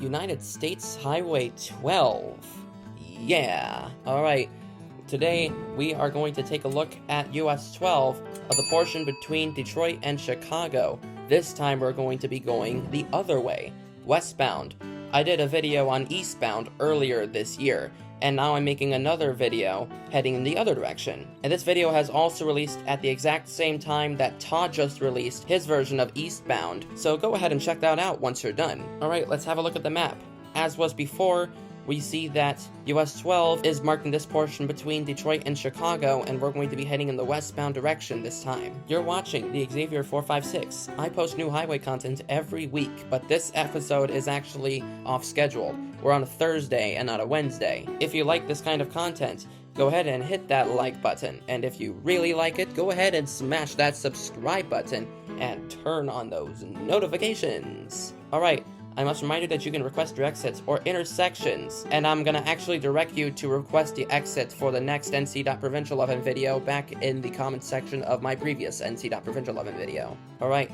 United States Highway 12. Yeah. Alright. Today, we are going to take a look at US 12 of the portion between Detroit and Chicago. This time we're going to be going the other way, westbound. I did a video on eastbound earlier this year, and now I'm making another video heading in the other direction. And this video has also released at the exact same time that Todd just released his version of Eastbound, so go ahead and check that out once you're done. Alright, let's have a look at the map. As was before, we see that US 12 is marking this portion between Detroit and Chicago, and we're going to be heading in the westbound direction this time. You're watching the Xavier 456. I post new highway content every week, but this episode is actually off schedule. We're on a Thursday and not a Wednesday. If you like this kind of content, go ahead and hit that like button, and if you really like it, go ahead and smash that subscribe button and turn on those notifications. Alright, I must remind you that you can request your exits or intersections, and I'm gonna actually direct you to request the exit for the next NC.Provincial11 video back in the comments section of my previous NC.Provincial11 video. Alright,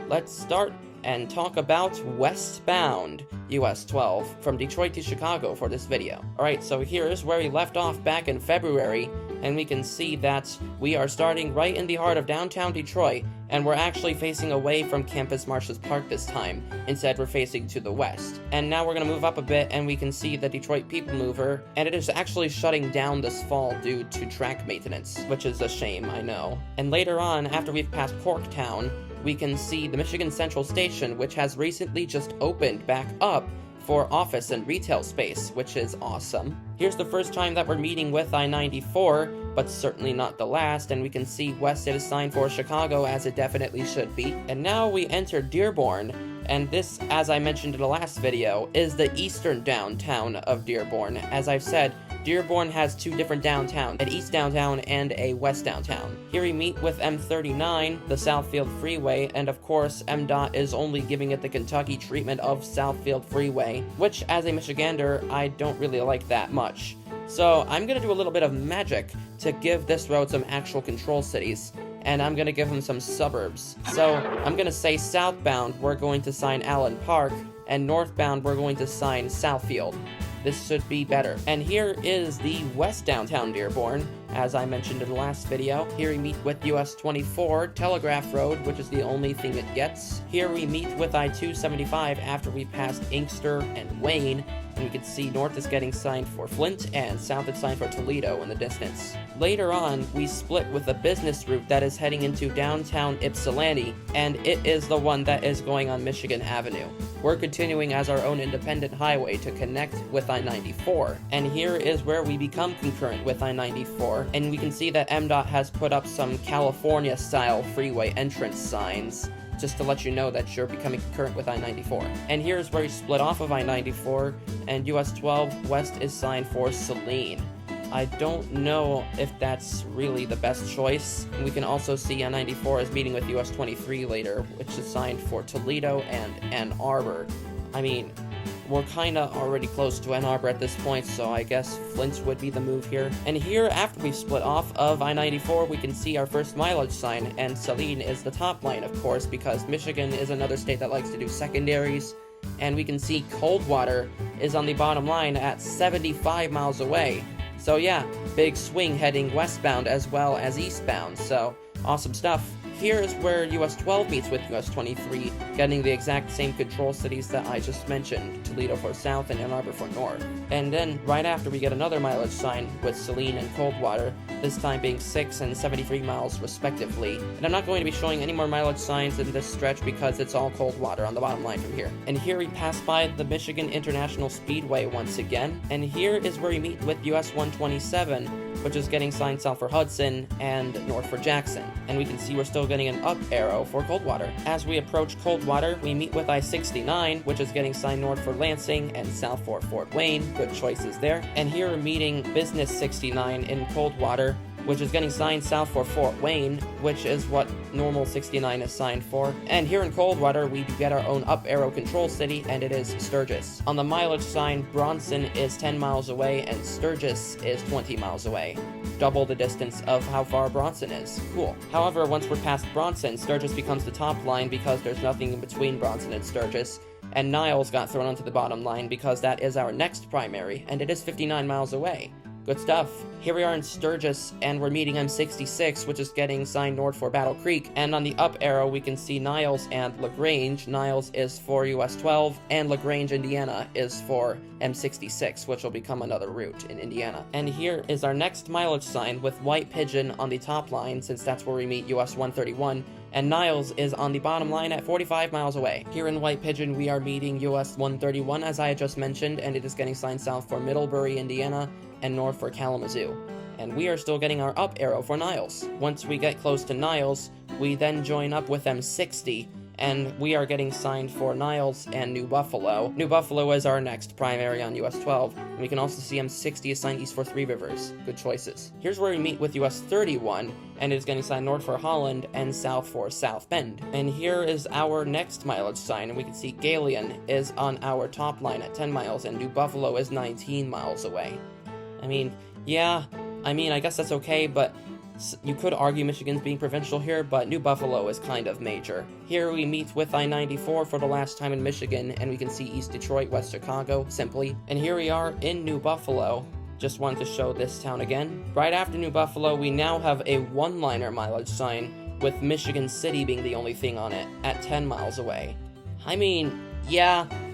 let's start and talk about Westbound US 12 from Detroit to Chicago for this video. Alright, so here's where we left off back in February, and we can see that we are starting right in the heart of downtown Detroit, and we're actually facing away from Campus Martius Park this time. Instead, we're facing to the west. And now we're gonna move up a bit, and we can see the Detroit People Mover, and it is actually shutting down this fall due to track maintenance, which is a shame, I know. And later on, after we've passed Corktown, we can see the Michigan Central Station, which has recently just opened back up for office and retail space, which is awesome. Here's the first time that we're meeting with I-94, but certainly not the last, and we can see west is signed for Chicago, as it definitely should be. And now we enter Dearborn, and this, as I mentioned in the last video, is the eastern downtown of Dearborn. As I've said, Dearborn has two different downtowns, an east downtown and a west downtown. Here we meet with M39, the Southfield Freeway, and of course, MDOT is only giving it the Kentucky treatment of Southfield Freeway, which as a Michigander, I don't really like that much. So I'm gonna do a little bit of magic to give this road some actual control cities, and I'm gonna give them some suburbs. So I'm gonna say southbound, we're going to sign Allen Park, and northbound, we're going to sign Southfield. This should be better. And here is the west downtown Dearborn. As I mentioned in the last video, here we meet with US 24, Telegraph Road, which is the only thing it gets. Here we meet with I-275 after we passed Inkster and Wayne, and we can see north is getting signed for Flint, and south is signed for Toledo in the distance. Later on, we split with a business route that is heading into downtown Ypsilanti, and it is the one that is going on Michigan Avenue. We're continuing as our own independent highway to connect with I-94, and here is where we become concurrent with I-94, and we can see that MDOT has put up some California-style freeway entrance signs, just to let you know that you're becoming concurrent with I-94. And here's where we split off of I-94, and US 12 West is signed for Saline. I don't know if that's really the best choice. We can also see I-94 is meeting with US 23 later, which is signed for Toledo and Ann Arbor. I mean, we're kinda already close to Ann Arbor at this point, so I guess Flint would be the move here. And here, after we've split off of I-94, we can see our first mileage sign, and Saline is the top line, of course, because Michigan is another state that likes to do secondaries. And we can see Coldwater is on the bottom line at 75 miles away. So yeah, big swing heading westbound as well as eastbound, so awesome stuff. Here is where US 12 meets with US 23, getting the exact same control cities that I just mentioned, Toledo for south and Ann Arbor for north. And then, right after, we get another mileage sign with Saline and Coldwater, this time being 6 and 73 miles respectively. And I'm not going to be showing any more mileage signs in this stretch because it's all Coldwater on the bottom line from here. And here we pass by the Michigan International Speedway once again, and here is where we meet with US 127, which is getting signed south for Hudson and north for Jackson. And we can see we're still getting an up arrow for Coldwater. As we approach Coldwater, we meet with I-69, which is getting signed north for Lansing and south for Fort Wayne. Good choices there. And here we're meeting Business 69 in Coldwater, which is getting signed south for Fort Wayne, which is what normal 69 is signed for. And here in Coldwater, we get our own up arrow control city, and it is Sturgis. On the mileage sign, Bronson is 10 miles away, and Sturgis is 20 miles away. Double the distance of how far Bronson is. Cool. However, once we're past Bronson, Sturgis becomes the top line because there's nothing in between Bronson and Sturgis, and Niles got thrown onto the bottom line because that is our next primary, and it is 59 miles away. Good stuff. Here we are in Sturgis, and we're meeting M66, which is getting signed north for Battle Creek, and on the up arrow we can see Niles and LaGrange. Niles is for US 12, and LaGrange, Indiana is for M66, which will become another route in Indiana. And here is our next mileage sign with White Pigeon on the top line, since that's where we meet US 131, and Niles is on the bottom line at 45 miles away. Here in White Pigeon, we are meeting US 131, as I had just mentioned, and it is getting signed south for Middlebury, Indiana, and north for Kalamazoo. And we are still getting our up arrow for Niles. Once we get close to Niles, we then join up with M60, and we are getting signed for Niles and New Buffalo. New Buffalo is our next primary on US 12, and we can also see M60 assigned east for Three Rivers. Good choices. Here's where we meet with US 31, and it is getting signed north for Holland and south for South Bend. And here is our next mileage sign, and we can see Galion is on our top line at 10 miles, and New Buffalo is 19 miles away. I guess that's okay, but you could argue Michigan's being provincial here, but New Buffalo is kind of major. Here we meet with I-94 for the last time in Michigan, and we can see East Detroit, West Chicago, simply. And here we are in New Buffalo. Just wanted to show this town again. Right after New Buffalo, we now have a one-liner mileage sign, with Michigan City being the only thing on it, at 10 miles away.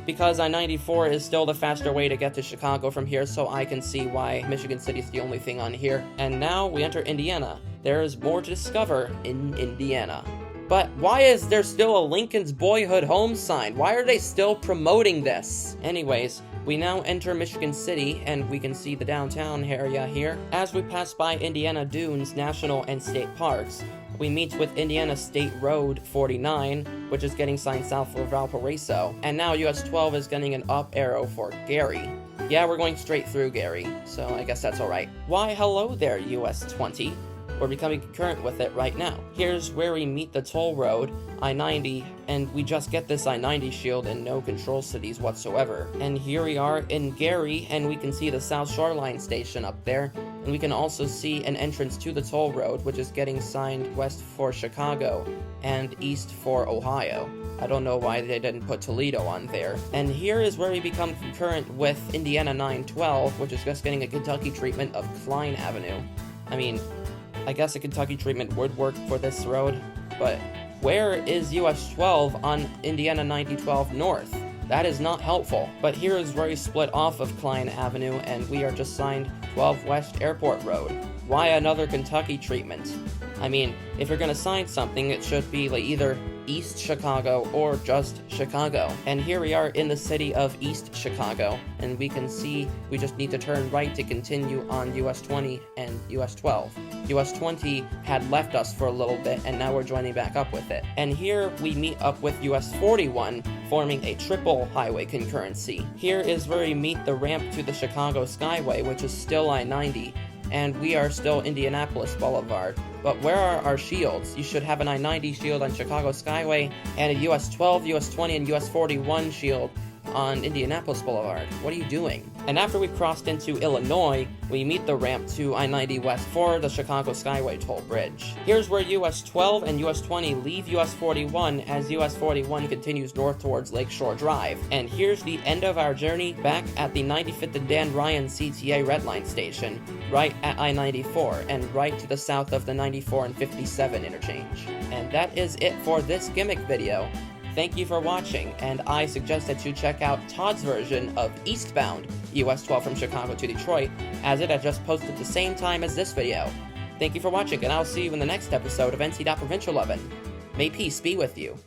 Because I-94 is still the faster way to get to Chicago from here, so I can see why Michigan City is the only thing on here. And now we enter Indiana. There is more to discover in Indiana. But why is there still a Lincoln's Boyhood Home sign? Why are they still promoting this? Anyways, we now enter Michigan City, and we can see the downtown area here. As we pass by Indiana Dunes National and State Parks, we meet with Indiana State Road 49, which is getting signed south for Valparaiso. And now US 12 is getting an up arrow for Gary. Yeah, we're going straight through Gary, so I guess that's alright. Why, hello there, US 20. We're becoming concurrent with it right now. Here's where we meet the toll road, I-90, and we just get this I-90 shield in no control cities whatsoever. And here we are in Gary, and we can see the South Shoreline station up there, and we can also see an entrance to the toll road, which is getting signed west for Chicago and east for Ohio. I don't know why they didn't put Toledo on there. And here is where we become concurrent with Indiana 912, which is just getting a Kentucky treatment of Klein Avenue. I guess a Kentucky treatment would work for this road, but where is US 12 on Indiana 9012 North? That is not helpful. But here is where we split off of Klein Avenue, and we are just signed 12 West Airport Road. Why another Kentucky treatment? If you're gonna sign something, it should be like either East Chicago or just Chicago. And here we are in the city of East Chicago, and we can see we just need to turn right to continue on US 20 and US 12. US 20 had left us for a little bit, and now we're joining back up with it. And here we meet up with US 41, forming a triple highway concurrency. Here is where we meet the ramp to the Chicago Skyway, which is still I-90, and we are still Indianapolis Boulevard. But where are our shields? You should have an I-90 shield on Chicago Skyway, and a US 12, US 20, and US 41 shield on Indianapolis Boulevard. What are you doing? And after we crossed into Illinois, we meet the ramp to I-90 West for the Chicago Skyway toll bridge. Here's where US 12 and US 20 leave US 41 as US 41 continues north towards Lakeshore Drive. And here's the end of our journey back at the 95th and Dan Ryan CTA Red Line station, right at I-94, and right to the south of the 94 and 57 interchange. And that is it for this gimmick video. Thank you for watching, and I suggest that you check out Todd's version of Eastbound, US 12 from Chicago to Detroit, as it had just posted the same time as this video. Thank you for watching, and I'll see you in the next episode of NC.Provincial Lovin'. May peace be with you.